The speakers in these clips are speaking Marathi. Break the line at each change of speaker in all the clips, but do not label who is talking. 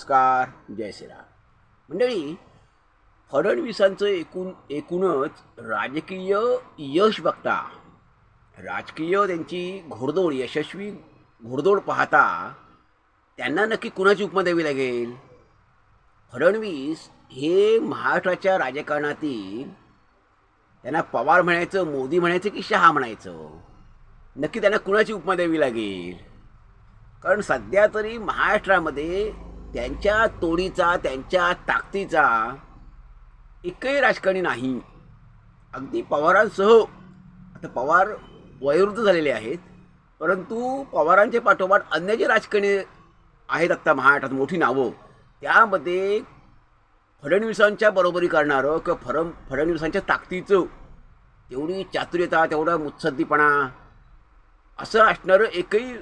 नमस्कार. जय श्रीराम. मंडळी, फडणवीसांचं एकूणच राजकीय यश बघता, राजकीय त्यांची घोडदौड, यशस्वी घोडदौड पाहता त्यांना नक्की कुणाची उपमा द्यावी लागेल? फडणवीस हे महाराष्ट्राच्या राजकारणातील, त्यांना पवार म्हणायचं, मोदी म्हणायचं की शहा म्हणायचं, नक्की त्यांना कुणाची उपमा द्यावी लागेल? कारण सध्या तरी महाराष्ट्रामध्ये त्यांच्या तोडीचा, त्यांच्या ताकदीचा एकही राजकारणी नाही. अगदी पवारांसह, आता पवार वयोवृद्ध झालेले आहेत, परंतु पवारांच्या पाठोपाठ अन्य जे राजकारणी आहेत आत्ता महाराष्ट्रात मोठी नावं, त्यामध्ये फडणवीसांच्या बरोबरी करणारं किंवा फडणवीसांच्या ताकदीचं तेवढी चातुर्यता, तेवढा मुत्सद्दीपणा असं असणारं एकही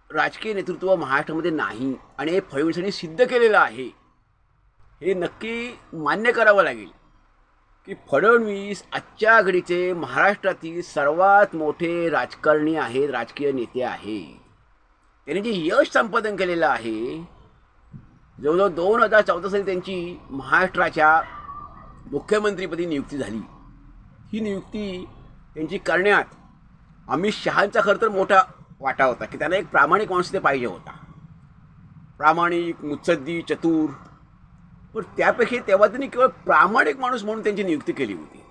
राजकीय नेतृत्व महाराष्ट्रामध्ये नाही. आणि हे फडणवीसांनी सिद्ध केलेलं आहे. हे नक्की मान्य करावं लागेल की फडणवीस आजच्या घडीचे महाराष्ट्रातील सर्वात मोठे राजकारणी आहेत, राजकीय नेते आहेत. त्यांनी जे यश संपादन केलेलं आहे, जवळजवळ 2014 साली त्यांची महाराष्ट्राच्या मुख्यमंत्रीपदी नियुक्ती झाली. ही नियुक्ती त्यांची करण्यात अमित शहांचा खरं तर मोठा वाटा होता की त्यांना एक प्रामाणिक माणूस ते पाहिजे होता. प्रामाणिक, मुत्सद्दी, चतुर. पण त्यापेक्षा तेव्हा त्यांनी केवळ प्रामाणिक माणूस म्हणून त्यांची नियुक्ती केली होती.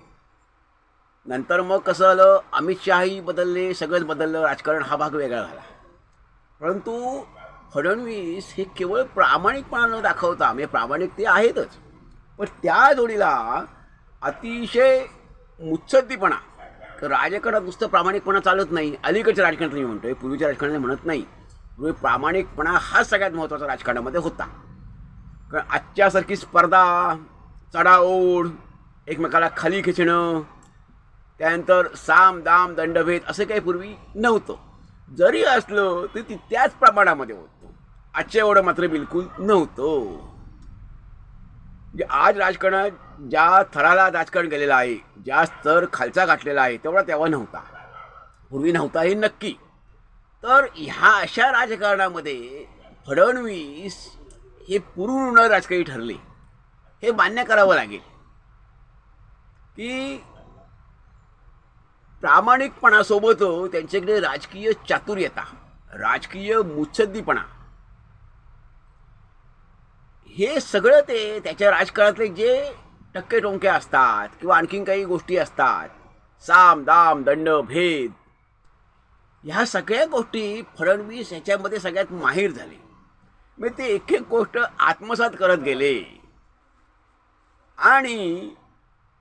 नंतर मग कसं झालं, अमित शहाही बदलले, सगळंच बदललं, राजकारण हा भाग वेगळा झाला. परंतु फडणवीस हे केवळ प्रामाणिकपणा न दाखवता, म्हणजे प्रामाणिक ते आहेतच, पण त्या जोडीला अतिशय मुत्सद्दीपणा. राजकारणात नुसतं प्रामाणिकपणा चालत नाही. अलीकडच्या राजकारणात मी म्हणतोय, पूर्वीच्या राजकारणात म्हणत नाही. पूर्वी प्रामाणिकपणा हा सगळ्यात महत्त्वाचा राजकारणामध्ये होता. कारण आजच्यासारखी स्पर्धा, चढाओढ, एकमेकाला खाली खेचणं, त्यानंतर साम दाम दंडभेद असं काही पूर्वी नव्हतं. जरी असलं तरी त्याच प्रमाणामध्ये होतं. आजच्या एवढं मात्र बिलकुल नव्हतं. म्हणजे आज राजकारणात ज्या थराला राजकारण केलेलं आहे, ज्या स्तर खालचा गाठलेला आहे, तेवढा तेव्हा नव्हता, पूर्वी नव्हता, हे नक्की. तर ह्या अशा राजकारणामध्ये फडणवीस हे पूर्ण राजकारणी ठरले. हे मान्य करावं लागेल की प्रामाणिकपणासोबत त्यांच्याकडे राजकीय चातुर्यता, राजकीय मुत्सद्दीपणा, हे सगळं ते त्याच्या राजकारणातले जे टक्के टोंके असतात किंवा आणखीन काही गोष्टी असतात, साम दाम दंड भेद, ह्या सगळ्या गोष्टी फडणवीस ह्याच्यामध्ये सगळ्यात माहीर झाले. मग ते एक एक गोष्ट आत्मसात करत गेले आणि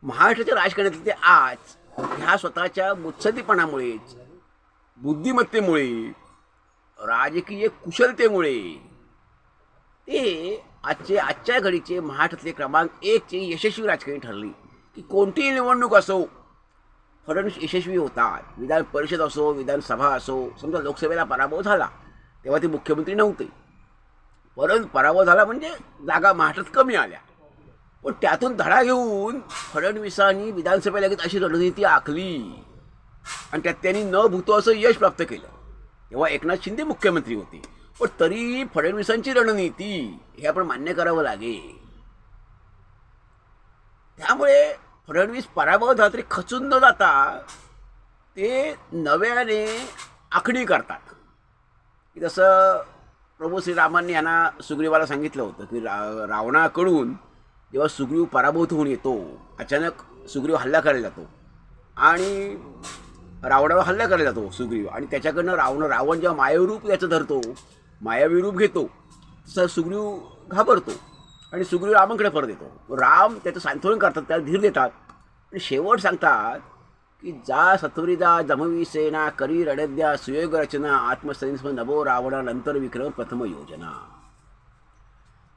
महाराष्ट्राच्या राजकारणातले ते आज ह्या स्वतःच्या मुत्सद्दीपणामुळेच, बुद्धिमत्तेमुळे, राजकीय कुशलतेमुळे ते आजच्या घडीचे महाराष्ट्रातले क्रमांक 1चे यशस्वी राजकारणी ठरले. की कोणतीही निवडणूक असो, फडणवीस यशस्वी होतात. विधान परिषद असो, विधानसभा असो. समजा लोकसभेला पराभव झाला तेव्हा ते मुख्यमंत्री नव्हते, परंतु पराभव झाला म्हणजे जागा महाराष्ट्रात कमी आल्या, पण त्यातून धडा घेऊन फडणवीसांनी विधानसभेला लगेच अशी रणनीती आखली आणि त्यात त्यांनी न भूतो असं यश प्राप्त केलं. तेव्हा एकनाथ शिंदे मुख्यमंत्री होते, पण तरी फडणवीसांची रणनीती हे आपण मान्य करावं लागेल. त्यामुळे फडणवीस पराभव झाला तरी खचून न जाता ते नव्याने आखणी करतात. की जसं प्रभू श्रीरामांनी यांना सुग्रीवाला सांगितलं होतं की रावणाकडून जेव्हा सुग्रीव पराभूत होऊन येतो, अचानक सुग्रीव हल्ला करायला जातो आणि रावणावर हल्ला करायला जातो सुग्रीव, आणि त्याच्याकडनं रावण जेव्हा मायावी रूप त्याचं धरतो, मायावी रूप घेतो, तसं सुग्रीव घाबरतो आणि सुग्रीव रामांकडे परत येतो. राम त्याचं सांत्वन करतात, त्याला धीर देतात आणि शेवट सांगतात की जा सत्वरी जा जमवी सेना करी रणद्या सुयोग रचना आत्मसैन्य नभो रावणा नंतर विक्रम प्रथम योजना.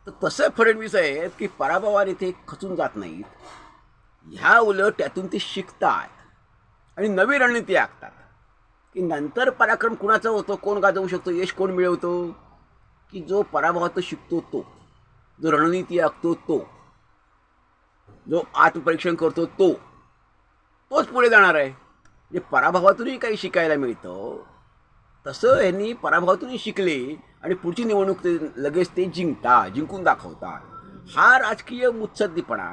तर तसं फडणवीस आहेत की पराभवाने ते खचून जात नाहीत, ह्या उलट त्यातून ते शिकतात आणि नवी रणनीती आखतात. की नंतर पराक्रम कुणाचा होतो, कोण गाजवू शकतो, यश कोण मिळवतो, की जो पराभवात शिकतो तो, जो रणनीती आखतो तो, जो आत्मपरीक्षण करतो तोच पुढे जाणार आहे. म्हणजे पराभवातूनही काही शिकायला मिळतं तसं यांनी पराभवातूनही शिकले आणि पुढची निवडणूक ते लगेच ते जिंकून दाखवतात. हा राजकीय मुत्सद्दीपणा,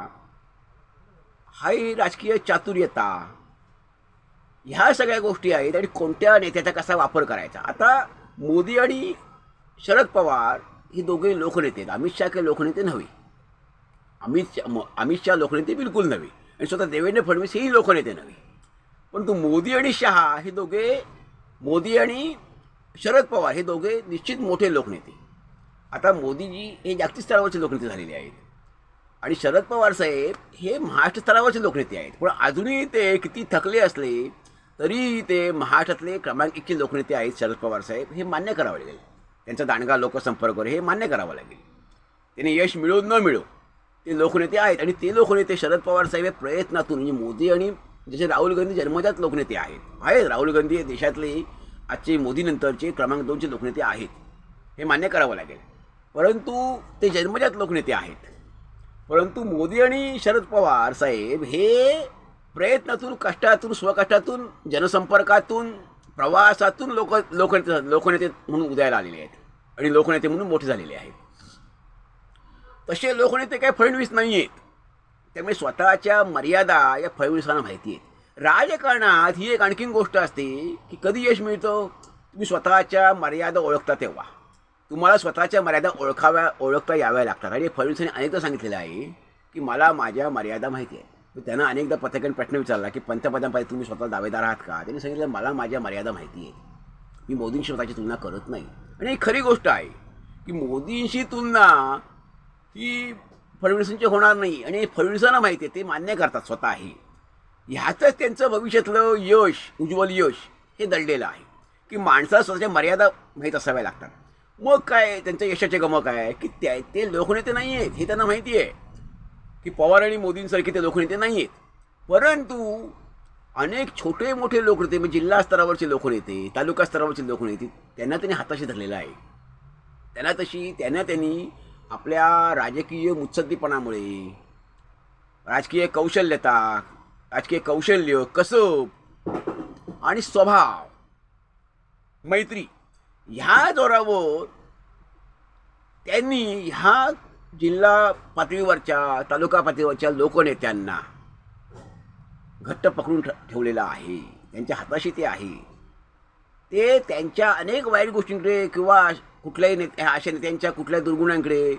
हाही राजकीय चातुर्यता, ह्या सगळ्या गोष्टी आहेत. आणि कोणत्या नेत्याचा कसा वापर करायचा. आता मोदी आणि शरद पवार ही दोघे लोकनेते आहेत. अमित शहा काही लोकनेते नव्हे. अमित शहा लोकनेते बिलकुल नव्हे आणि स्वतः देवेंद्र फडणवीस हेही लोकनेते नव्हे. परंतु मोदी आणि शहा हे दोघे, मोदी आणि शरद पवार हे दोघे निश्चित मोठे लोकनेते. आता मोदीजी हे जागतिक स्तरावरचे लोकनेते झालेले आहेत आणि शरद पवार साहेब हे महाराष्ट्र स्तरावरचे लोकनेते आहेत. पण अजूनही ते किती थकले असले तरी ते महाराष्ट्रातले क्रमांक 1चे लोकनेते आहेत. शरद पवार साहेब हे मान्य करावं लागेल. त्यांचा दांडगा लोकसंपर्क हे मान्य करावं लागेल. त्याने यश मिळो न मिळो ते लोकनेते आहेत. आणि ते लोकनेते शरद पवार साहेब हे प्रयत्नातून, म्हणजे मोदी आणि जसे राहुल गांधी जन्मजात लोकनेते आहेत. राहुल गांधी हे देशातले आजचे मोदीनंतरचे क्रमांक 2चे लोकनेते आहेत, हे मान्य करावं लागेल. परंतु ते जन्मजात लोकनेते आहेत. परंतु मोदी आणि शरद पवार साहेब हे प्रयत्नातून, कष्टातून, स्वकष्टातून, जनसंपर्कातून, प्रवासातून लोकनेते म्हणून उदयाला आलेले आहेत आणि लोकनेते म्हणून मोठे झालेले आहेत. तसे लोकनेते काही फडणवीस नाही आहेत. त्यामुळे स्वतःच्या मर्यादा या फडणवीसांना माहिती आहेत. राजकारणात ही एक आणखीन गोष्ट असते की कधी यश मिळतं, तुम्ही स्वतःच्या मर्यादा ओळखता तेव्हा. तुम्हाला स्वतःच्या मर्यादा ओळखता याव्या लागतात. आणि फडणवीसांनी अनेकदा सांगितलेलं आहे की मला माझ्या मर्यादा माहिती आहे. त्यांना अनेकदा पत्रकारांनी प्रश्न विचारला की पंतप्रधानपदी तुम्ही स्वतः दावेदार आहात का. त्यांनी सांगितलं मला माझ्या मर्यादा माहिती आहे, मी मोदींशी स्वतःची तुलना करत नाही. आणि ही खरी गोष्ट आहे की मोदींशी तुलना ही फडणवीसांची होणार नाही. आणि फडणवीसांना माहिती आहे, ते मान्य करतात स्वतःही. ह्यातच त्यांचं भविष्यातलं यश, उज्ज्वल यश हे दडलेलं आहे की माणसाला स्वतःच्या मर्यादा माहीत असाव्या लागतात. मग काय त्यांचं यशाचे गमक आहे की ते लोकनेते नाही आहेत, हे त्यांना माहिती आहे की पवार आणि मोदींसारखे ते लोकनेते नाही आहेत. परंतु अनेक छोटे मोठे लोकनेते, म्हणजे जिल्हा स्तरावरचे लोकनेते, तालुका स्तरावरचे लोकनेते, त्यांना त्यांनी हाताशी धरलेलं आहे. त्यांनी आपल्या राजकीय मुत्सद्दीपणामुळे, राजकीय कौशल्य, कसब आणि स्वभाव, मैत्री ह्या जोरावर त्यांनी ह्या जिल्हा पातळीवरच्या, तालुका पातळीवरच्या लोकनेत्यांना घट्ट पकडून ठेवलेलं आहे. त्यांच्या हाताशी ते आहे. ते त्यांच्या अनेक वाईट गोष्टींकडे किंवा कुठल्याही अशा नेत्यांच्या कुठल्या दुर्गुणांकडे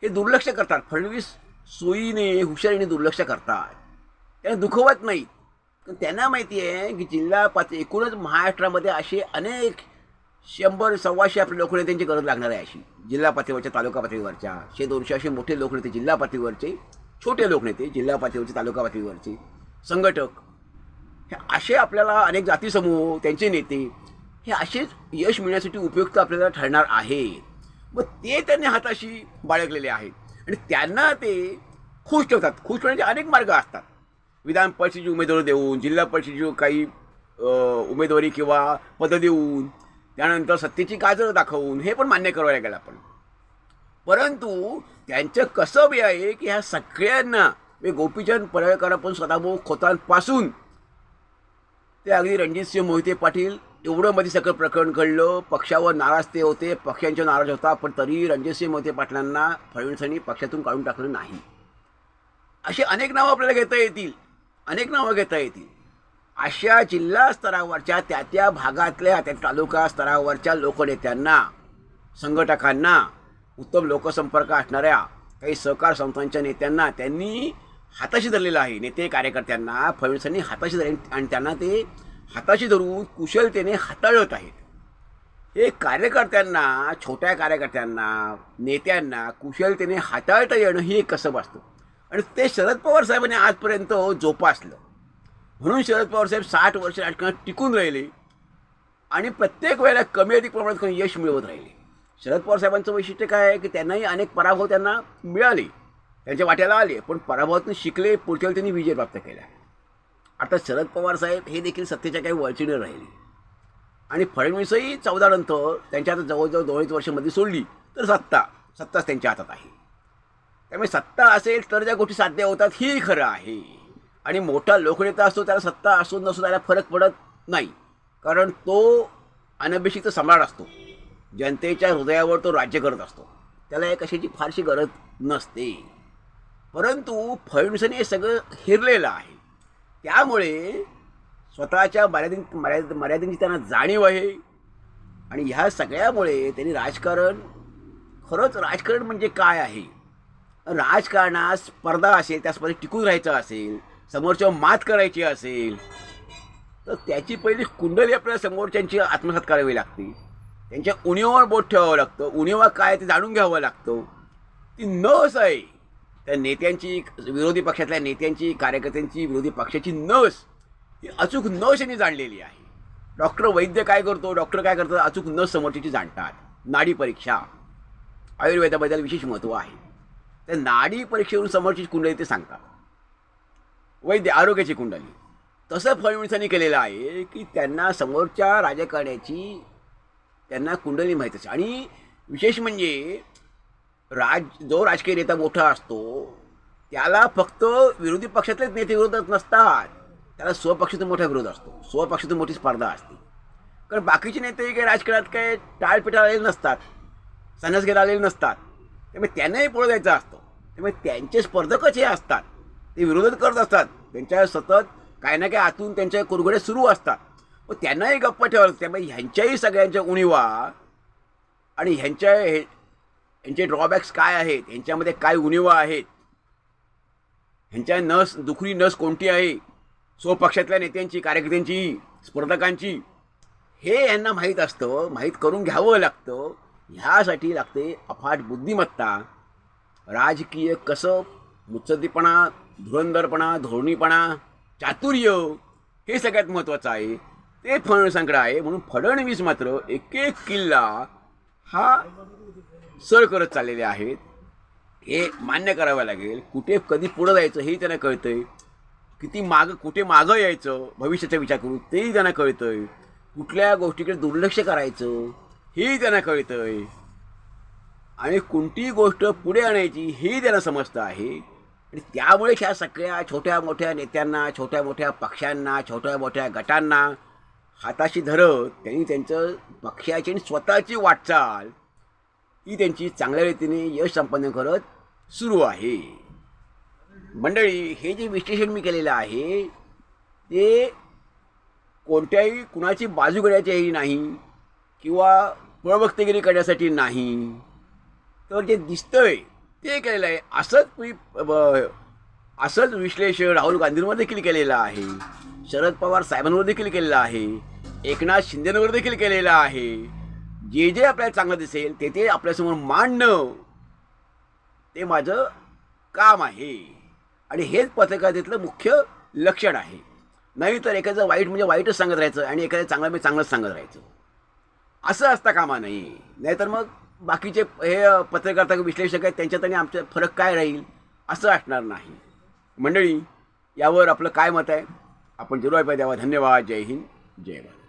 हे दुर्लक्ष करतात. फडणवीस सोयीने, हुशारीने दुर्लक्ष करतात. त्यांना दुखवत नाहीत. पण त्यांना माहिती आहे की जिल्हा पातळी, एकूणच महाराष्ट्रामध्ये असे अनेक 100-125 आपल्या लोकनेत्यांची गरज लागणार आहे. अशी जिल्हा पातळीवरच्या, तालुका पातळीवरच्या 100-200 असे मोठे लोकनेते, जिल्हा पातळीवरचे छोटे लोकनेते, जिल्हा पातळीवरचे, तालुका पातळीवरचे संघटक, हे असे आपल्याला अनेक जाती समूह, त्यांचे नेते हे असेच यश मिळण्यासाठी उपयुक्त आपल्याला ठरणार आहेत. मग ते त्यांनी हाताशी बाळगलेले आहेत आणि त्यांना ते खुश ठेवतात. खुश ठेवण्याचे अनेक मार्ग असतात. विधान परिषदेची उमेदवारी देऊन, जिल्हा परिषदेची काही उमेदवारी किंवा पदं देऊन, त्यानंतर सत्तेची गाजर दाखवून, हे पण मान्य करावं लागेल आपण. परंतु त्यांचं कसब हे आहे की ह्या सगळ्यांना, गोपीचंद पडळकरांपासून सदाभाऊ खोतांपासून ते अगदी रणजितसिंह मोहिते पाटील एवढं मध्ये सगळं प्रकरण घडलं. पक्षावर नाराज ते होते, पक्षांच्या नाराज होता, पण तरी रणजितसिंह मोहिते पाटलांना फडणवीसांनी पक्षातून काढून टाकलं नाही. अशी अनेक नावं आपल्याला घेता येतील, अशा जिल्हा स्तरावरच्या त्या भागातल्या, त्या तालुका स्तरावरच्या लोकनेत्यांना, संघटकांना, उत्तम लोकसंपर्क असणाऱ्या काही सहकार संस्थांच्या नेत्यांना त्यांनी हाताशी धरलेलं आहे. नेते कार्यकर्त्यांना फडणवीसांनी हाताशी धरले आणि त्यांना ते हाताशी धरून कुशलतेने हाताळत आहेत. हे कार्यकर्त्यांना, छोट्या कार्यकर्त्यांना, नेत्यांना कुशलतेने हाताळता येणं ही एक कसब असतं आणि ते शरद पवार साहेबांनी आजपर्यंत जोपासलं. म्हणून शरद पवार साहेब 60 वर्ष राजकारणात टिकून राहिले आणि प्रत्येक वेळेला कमी अधिक प्रमाणात यश मिळवत राहिले. शरद पवार साहेबांचं वैशिष्ट्य काय आहे की त्यांनाही अनेक पराभव त्यांना मिळाले, त्यांच्या वाट्याला आले, पण पराभवातून शिकले, पुढच्या वेळी त्यांनी विजय प्राप्त केला. आता शरद पवार साहेब हे देखील सत्तेच्या काही वळचीने राहिले आणि फडणवीसही 14 नंतर त्यांच्या आता जवळजवळ 2 वर्षामध्ये सोडली तर सत्ताच त्यांच्या हातात आहे. त्यामुळे सत्ता असेल तर ज्या गोष्टी साध्य होतात ही खरं आहे. आणि मोठा लोकनेता असतो त्याला सत्ता असो नसो त्याला फरक पडत नाही, कारण तो अनभिषिक्त सम्राट असतो, जनतेच्या हृदयावर तो राज्य करत असतो, त्याला एक कशाची फारशी गरज नसते. परंतु फडणवीसांनी हे सगळं हेरलेलं आहे. त्यामुळे स्वतःच्या मर्यादेची त्यांना जाणीव आहे. आणि ह्या सगळ्यामुळे त्यांनी राजकारण, खरंच राजकारण म्हणजे काय आहे, राजकारणात स्पर्धा असेल, त्या स्पर्धेत टिकून राहायचं असेल, समोरच्या मात करायची असेल, तर त्याची पहिली कुंडली आपल्याला समोरच्यांची आत्मसात करावी लागते. त्यांच्या उणीवावर बोट ठेवावं लागतं. उणीवा काय ते जाणून घ्यावं लागतं. ती नस आहे त्या नेत्यांची, विरोधी पक्षातल्या नेत्यांची, कार्यकर्त्यांची, विरोधी पक्षाची नस, ही अचूक नस यांनी जाणलेली आहे. डॉक्टर वैद्य काय करतो, डॉक्टर काय करतात, अचूक नस समोरच्याची जाणतात. नाडी परीक्षा, आयुर्वेदाबद्दल विशेष महत्त्व आहे. त्या नाडी परीक्षेवरून समोरची कुंडली ते सांगतात. वैद्य आरोग्याची कुंडली. तसं फडणवीसांनी केलेलं आहे की त्यांना समोरच्या राजकारण्याची त्यांना कुंडली माहीत असते. आणि विशेष म्हणजे जो राजकीय नेता मोठा असतो त्याला फक्त विरोधी पक्षातलेच नेते विरोधात नसतात, त्याला स्वपक्षातून मोठा विरोध असतो, स्वपक्षातून मोठी स्पर्धा असते. कारण बाकीचे नेते काही राजकारणात काय टाळपिटाळ आलेले नसतात, सनसगेर आलेले नसतात, त्यामुळे त्यांनाही पुढे जायचं असतं. त्यामुळे त्यांचे स्पर्धकच हे असतात, ते विरोधच करत असतात. त्यांच्या सतत काही ना काही आतून त्यांच्या कुरघोड्या सुरू असतात व त्यांनाही गप्पा ठेवायला. त्यामुळे ह्यांच्याही सगळ्यांच्या उणीवा आणि ह्यांचे ड्रॉबॅक्स काय आहेत, ह्यांच्यामध्ये काय उणीवा आहेत, ह्यांच्या दुखरी नस कोणती आहे, स्वपक्षातल्या नेत्यांची, कार्यकर्त्यांची, स्पर्धकांची, हे यांना माहीत असतं. माहीत करून घ्यावं लागतं. ह्यासाठी लागते अफाट बुद्धिमत्ता, राजकीय कसब, मुत्सद्दीपणा, धुरंधरपणा, धोरणीपणा, चातुर्य, हे सगळ्यात महत्त्वाचं आहे. ते फडणवीसांकडे आहे. म्हणून फडणवीस मात्र एक एक किल्ला हा सर करत चाललेले आहेत. हे मान्य करावं लागेल. कुठे कधी पुढं जायचं हेही त्यांना कळतंय, कुठे मागं यायचं भविष्याचा विचार करून तेही त्यांना कळतंय, कुठल्या गोष्टीकडे दुर्लक्ष करायचं हेही त्यांना कळतंय, आणि कोणतीही गोष्ट पुढे आणायची हेही त्यांना समजतं आहे. आणि त्यामुळे ह्या सगळ्या छोट्या मोठ्या नेत्यांना, छोट्या मोठ्या पक्षांना, छोट्या मोठ्या गटांना हाताशी धरत त्यांनी त्यांचं पक्षाची आणि स्वतःची वाटचाल ही त्यांची चांगल्या रीतीने यश संपादन करत सुरू आहे. मंडळी, हे जे विश्लेषण मी केलेलं आहे ते कोणत्याही कुणाची बाजू घेण्याच्याही नाही किंवा प्रवक्तेगिरी करण्यासाठी नाही, तर जे दिसतंय ते केलेलं आहे. असंच विश्लेषण राहुल गांधींवर देखील केलेलं आहे, शरद पवार साहेबांवर देखील केलेलं आहे, एकनाथ शिंदेंवर देखील केलेलं आहे. जे आपल्याला चांगलं दिसेल ते आपल्यासमोर मांडणं ते माझं काम आहे. आणि हेच पत्रकारितेतलं मुख्य लक्षण आहे. नाही तर एखादं वाईट म्हणजे वाईटच सांगत राहायचं आणि एखादं चांगलं म्हणजे चांगलंच सांगत राहायचं, असं असता कामा नाही. नाहीतर मग बाकीचे हे पत्रकार विश्लेषक आहेत त्यांच्यात आणि आमचा फरक काय राहील असं असणार नाही. मंडळी, यावर आपलं काय मत आहे आपण जरूर ऐकूया. द्यावा. धन्यवाद. जय हिंद, जय भारत.